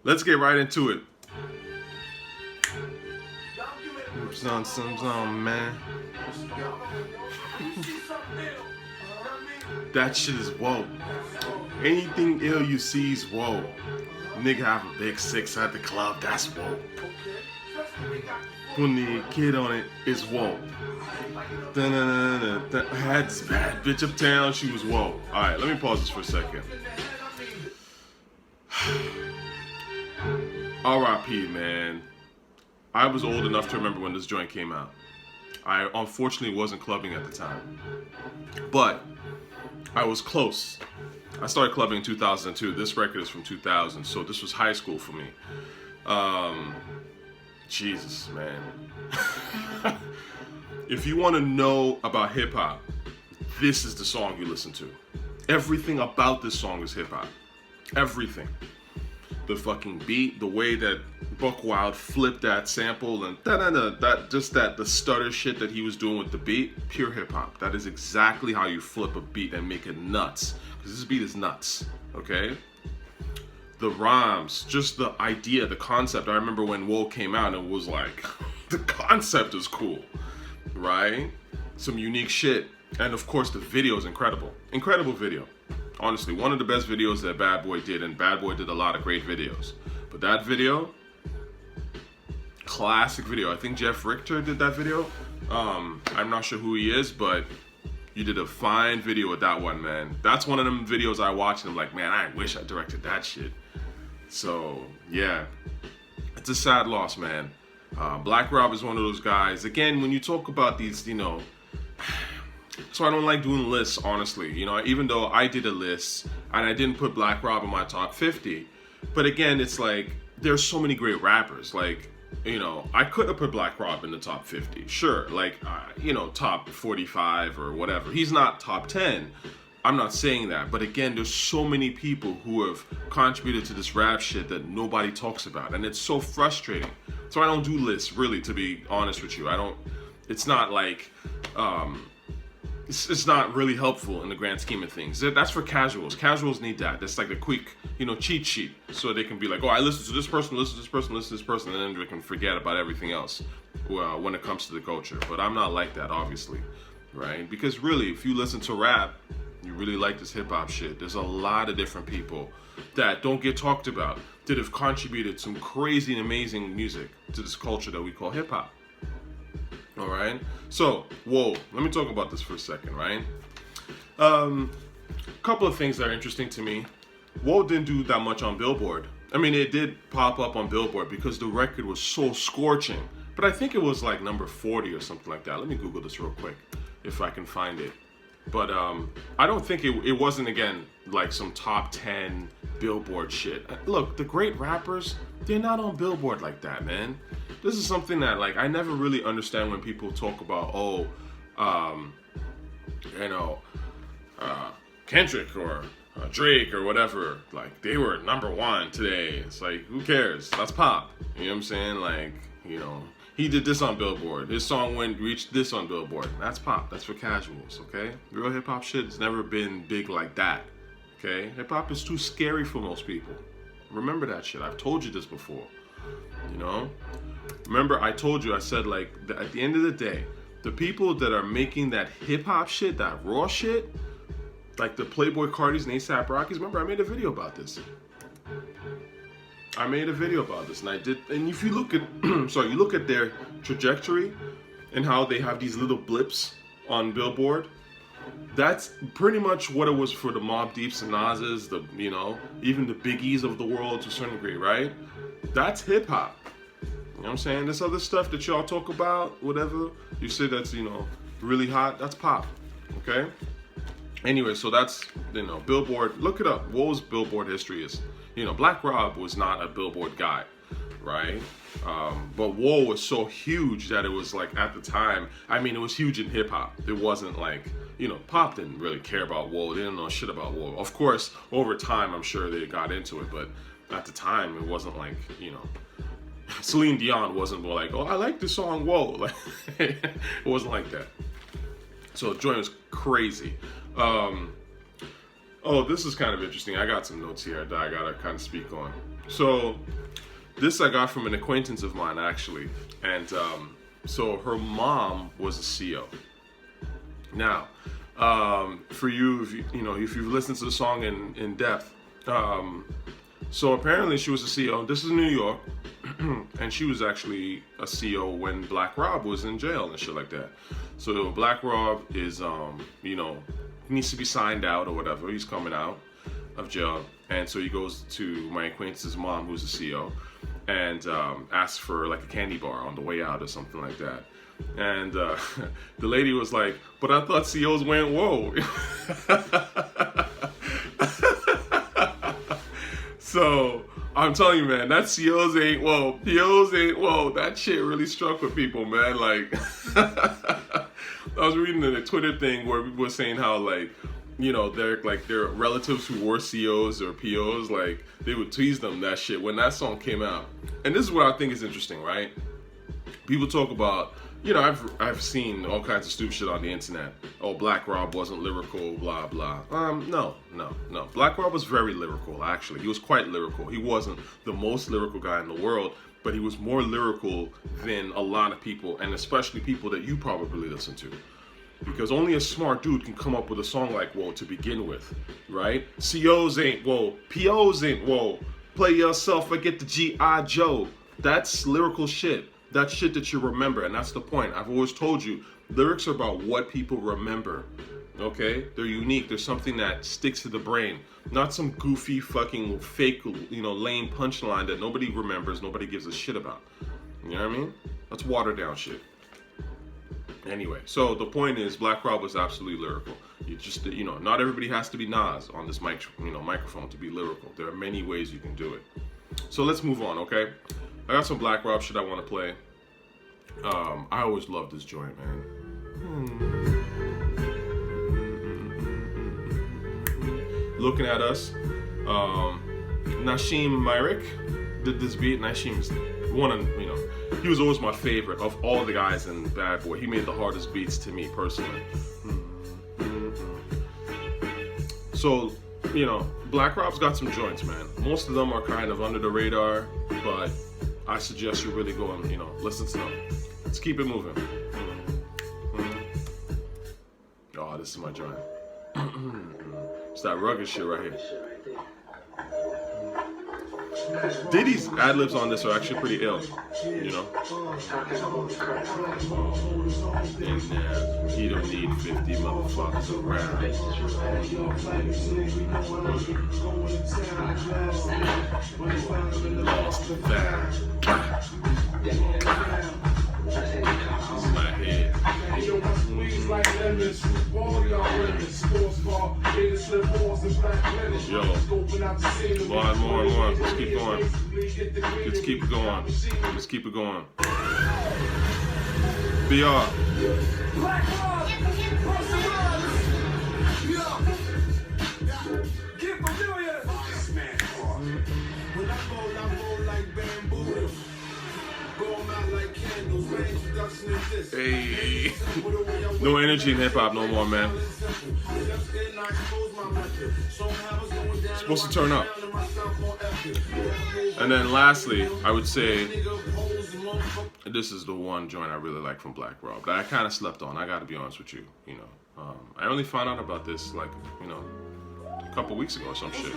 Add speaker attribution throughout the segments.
Speaker 1: let's get right into it. Some man. That shit is whoa. Anything ill you see is whoa. Nigga have a big six at the club, that's whoa. When the kid on it is whoa. I had this bad bitch uptown, she was whoa. Alright, let me pause this for a second. R.I.P. man. I was old enough to remember when this joint came out. I unfortunately wasn't clubbing at the time. But I was close. I started clubbing in 2002. This record is from 2000, so this was high school for me. Jesus, man. If you want to know about hip hop, this is the song you listen to. Everything about this song is hip hop. Everything. The fucking beat, the way that Buck Wild flipped that sample, and the stutter shit that he was doing with the beat, pure hip hop. That is exactly how you flip a beat and make it nuts. Because this beat is nuts, okay? The rhymes, just the idea, the concept. I remember when Whoa came out, it was like, the concept is cool, right? Some unique shit. And of course, the video is incredible. Incredible video. Honestly, one of the best videos that Bad Boy did, and Bad Boy did a lot of great videos. But that video, classic video. I think Jeff Richter did that video. I'm not sure who he is, but you did a fine video with that one, man. That's one of them videos I watch and I'm like, man, I wish I directed that shit. So, yeah. It's a sad loss, man. Black Rob is one of those guys. Again, when you talk about these, you know... So I don't like doing lists, honestly. You know, even though I did a list and I didn't put Black Rob in my top 50. But again, it's like, there's so many great rappers. Like, you know, I could have put Black Rob in the top 50. Sure, like, you know, top 45 or whatever. He's not top 10. I'm not saying that. But again, there's so many people who have contributed to this rap shit that nobody talks about. And it's so frustrating. So I don't do lists, really, to be honest with you. It's not like... It's not really helpful in the grand scheme of things. That's for casuals. Casuals need that. That's like a quick, you know, cheat sheet. So they can be like, oh, I listen to this person, listen to this person, listen to this person, and then they can forget about everything else when it comes to the culture. But I'm not like that, obviously, right? Because really, if you listen to rap, you really like this hip-hop shit, there's a lot of different people that don't get talked about that have contributed some crazy and amazing music to this culture that we call hip-hop. All right, so whoa, let me talk about this for a second, right? Couple of things that are interesting to me. Whoa didn't do that much on Billboard. I mean, it did pop up on Billboard because the record was so scorching, but I think it was like number 40 or something like that. Let me Google this real quick if I can find it. But I don't think it wasn't, again, like some top 10 Billboard shit. Look, the great rappers, they're not on Billboard like that, man. This is something that, like, I never really understand when people talk about, you know, Kendrick or Drake or whatever. Like, they were number one today. It's like, who cares? That's pop. You know what I'm saying? Like, you know, he did this on Billboard. His song reached this on Billboard. That's pop. That's for casuals, okay? Real hip-hop shit has never been big like that, okay? Hip-hop is too scary for most people. Remember that shit. I've told you this before, you know? Remember, I told you, I said, like, at the end of the day, the people that are making that hip-hop shit, that raw shit, like the Playboy Cardis and A$AP Rockies, remember, I made a video about this. And I did, and if you look at, you look at their trajectory and how they have these little blips on Billboard, that's pretty much what it was for the Mobb Deeps and Nas's, you know, even the Biggies of the world to a certain degree, right? That's hip-hop. You know what I'm saying? This other stuff that y'all talk about, whatever, you say that's, you know, really hot, that's pop, okay? Anyway, so that's, you know, Billboard, look it up. Whoa's Billboard history is, you know, Black Rob was not a Billboard guy, right? But Whoa was so huge that it was like, at the time, I mean, it was huge in hip hop. It wasn't like, you know, pop didn't really care about Whoa. They didn't know shit about Whoa. Of course, over time, I'm sure they got into it, but at the time, it wasn't like, you know, Celine Dion wasn't like, oh, I like this song, Whoa. Like, it wasn't like that. So the joint was crazy. Oh, this is kind of interesting. I got some notes here that I gotta kind of speak on. So this I got from an acquaintance of mine actually, and so her mom was a CO. Now, for you, if if you've listened to the song in depth, so apparently she was a CO. This is New York, and she was actually a CO when Black Rob was in jail and shit like that. So Black Rob is, he needs to be signed out or whatever. He's coming out of jail, and so he goes to my acquaintance's mom, who's a CO, and asks for like a candy bar on the way out or something like that. And the lady was like, "But I thought COs went whoa." So I'm telling you, man, that COs ain't whoa, POs ain't whoa. That shit really struck with people, man. Like, I was reading in a Twitter thing where people were saying how like, their relatives who were COs or POs, like they would tease them that shit when that song came out. And this is what I think is interesting, right? People talk about, I've seen all kinds of stupid shit on the internet. Oh, Black Rob wasn't lyrical, blah blah. No. Black Rob was very lyrical, actually. He was quite lyrical. He wasn't the most lyrical guy in the world, but he was more lyrical than a lot of people, and especially people that you probably listen to. Because only a smart dude can come up with a song like whoa to begin with, right? COs ain't whoa, POs ain't whoa. Play yourself, forget the G.I. Joe. That's lyrical shit. That's shit that you remember, and that's the point. I've always told you, lyrics are about what people remember, okay? They're unique. There's something that sticks to the brain, not some goofy fucking fake, lame punchline that nobody remembers, nobody gives a shit about. You know what I mean? That's watered down shit. Anyway, so the point is, Black Rob was absolutely lyrical. You just, not everybody has to be Nas on this microphone to be lyrical. There are many ways you can do it. So let's move on, okay? I got some Black Rob shit I want to play. I always loved this joint, man. Lookin At Us. Nasheem Myrick did this beat. Nasheem's one of, he was always my favorite of all the guys in Bad Boy. He made the hardest beats to me personally. So, Black Rob's got some joints, man. Most of them are kind of under the radar, but I suggest you really go and, listen to them. Let's keep it moving. Oh, this is my joint. It's that rugged shit right here. Diddy's ad-libs on this are actually pretty ill, And he don't need 50 motherfuckers around. Lost the vibe. My head. Yo, more. Let's keep going. Let's keep it going. Let's keep it going. BR. Hey, no energy in hip hop no more, man. It's supposed to turn up. And then lastly, I would say this is the one joint I really like from Black Rob that I kind of slept on. I got to be honest with you. I only found out about this like a couple weeks ago or some shit.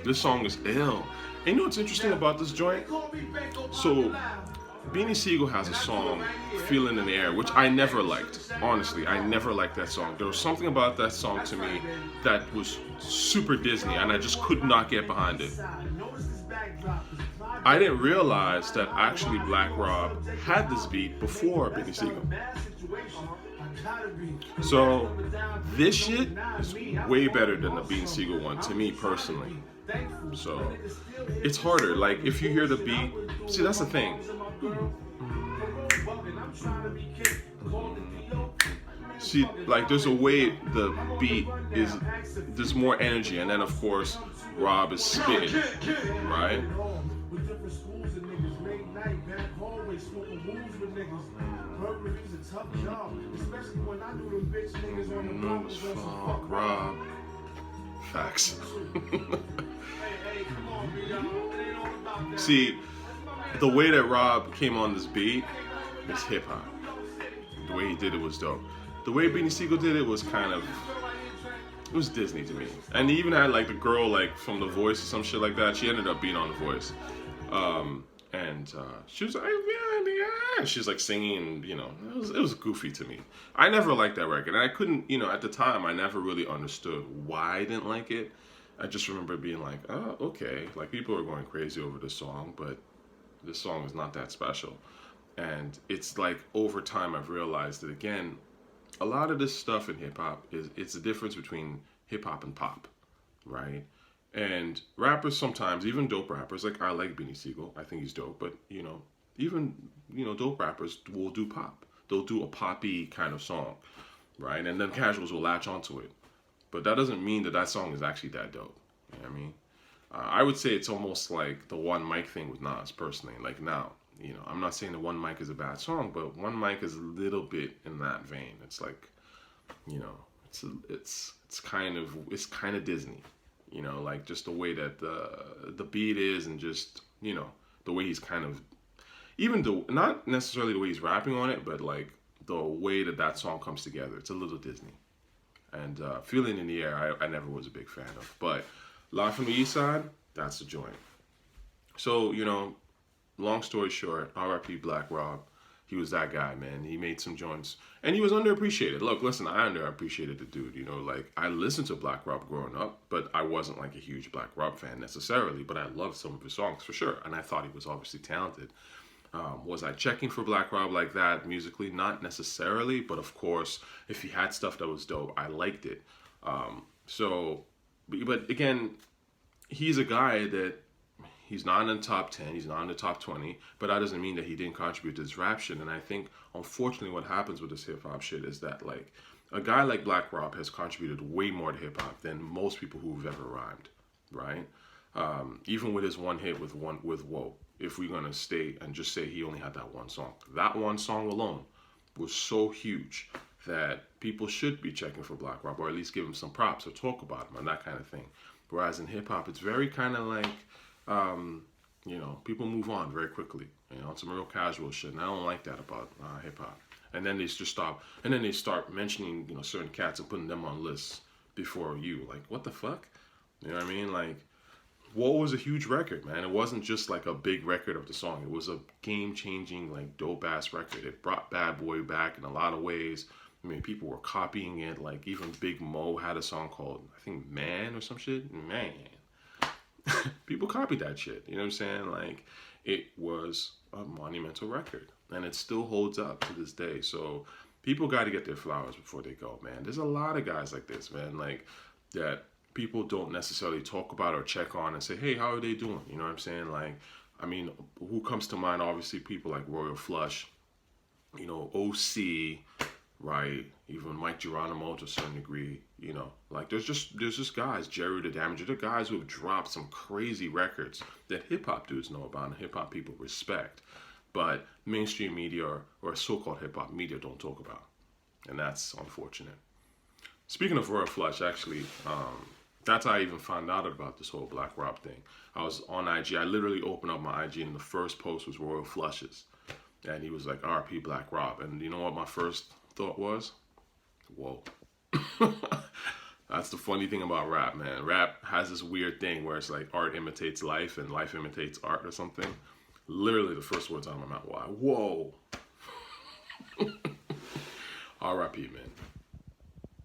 Speaker 1: This song is ill. And you know what's interesting about this joint? So, Beanie Sigel has a song, Feeling in the Air, which I never liked. Honestly, I never liked that song. There was something about that song to me that was super Disney, and I just could not get behind it. I didn't realize that actually Black Rob had this beat before Beanie Sigel. So, this shit is way better than the Beanie Sigel one, to me personally. So, it's harder. Like, if you hear the beat, see, that's the thing. See, like, there's a way the beat is, there's more energy, and then, of course, Rob is spitting, right? Rob. Facts. See, the way that Rob came on this beat is hip hop. The way he did it was dope. The way Beanie Siegel did it was kind of, it was Disney to me. And he even had like the girl like from The Voice or some shit like that. She ended up being on The Voice. And she was like, yeah. She's like singing, you know, it was goofy to me. I never liked that record. And I couldn't, you know, at the time, I never really understood why I didn't like it. I just remember being like, oh, okay. Like people are going crazy over this song, but this song is not that special. And it's like over time I've realized that again, a lot of this stuff in hip hop it's the difference between hip hop and pop, right? And rappers sometimes, even dope rappers, like I like Beanie Siegel, I think he's dope, but you know, even dope rappers will do pop. They'll do a poppy kind of song, right? And then casuals will latch onto it. But that doesn't mean that that song is actually that dope. You know what I mean? I would say it's almost like the One Mic thing with Nas, personally. Like now, you know, I'm not saying the One Mic is a bad song, but One Mic is a little bit in that vein. It's like, you know, it's kind of Disney, you know, like just the way that the beat is, and just, you know, the way he's kind of, even not necessarily the way he's rapping on it, but like the way that song comes together. It's a little Disney. And Feeling in the Air, I never was a big fan of. But Live from the East Side, that's the joint. So, you know, long story short, R.I.P. Black Rob. He was that guy, man. He made some joints. And he was underappreciated. Look, listen, I underappreciated the dude. You know, like, I listened to Black Rob growing up, but I wasn't like a huge Black Rob fan necessarily. But I loved some of his songs for sure. And I thought he was obviously talented. Was I checking for Black Rob like that musically? Not necessarily, but of course, if he had stuff that was dope, I liked it. But again, he's a guy that he's not in the top 10, he's not in the top 20, but that doesn't mean that he didn't contribute to this rap shit. And I think, unfortunately, what happens with this hip hop shit is that, like, a guy like Black Rob has contributed way more to hip hop than most people who've ever rhymed, right? Even with his one hit with Whoa. If we're gonna stay and just say he only had that one song. That one song alone was so huge that people should be checking for Black Rob, or at least give him some props or talk about him and that kind of thing. Whereas in hip hop, it's very kind of like, you know, people move on very quickly. You know, it's some real casual shit, and I don't like that about hip hop. And then they just stop, and then they start mentioning, you know, certain cats and putting them on lists before you. Like, what the fuck? You know what I mean? Like, Whoa was a huge record, man. It wasn't just like a big record of the song. It was a game-changing, like, dope-ass record. It brought Bad Boy back in a lot of ways. I mean, people were copying it. Like, even Big Mo had a song called, I think, Man or some shit. Man. People copied that shit. You know what I'm saying? Like, it was a monumental record. And it still holds up to this day. So people got to get their flowers before they go, man. There's a lot of guys like this, man. Like, that people don't necessarily talk about or check on and say, hey, how are they doing? You know what I'm saying? Like, I mean, who comes to mind? Obviously, people like Royal Flush, you know, OC, right? Even Mike Geronimo to a certain degree, you know. Like, there's just guys, Jerry the Damager, the guys who have dropped some crazy records that hip-hop dudes know about and hip-hop people respect. But mainstream media or so-called hip-hop media don't talk about. And that's unfortunate. Speaking of Royal Flush, actually, that's how I even found out about this whole Black Rob thing. I was on IG. I literally opened up my IG and the first post was Royal Flush's. And he was like, RP Black Rob. And you know what my first thought was? Whoa. That's the funny thing about rap, man. Rap has this weird thing where it's like art imitates life and life imitates art or something. Literally the first words out of my mouth, why? Whoa. RIP, man.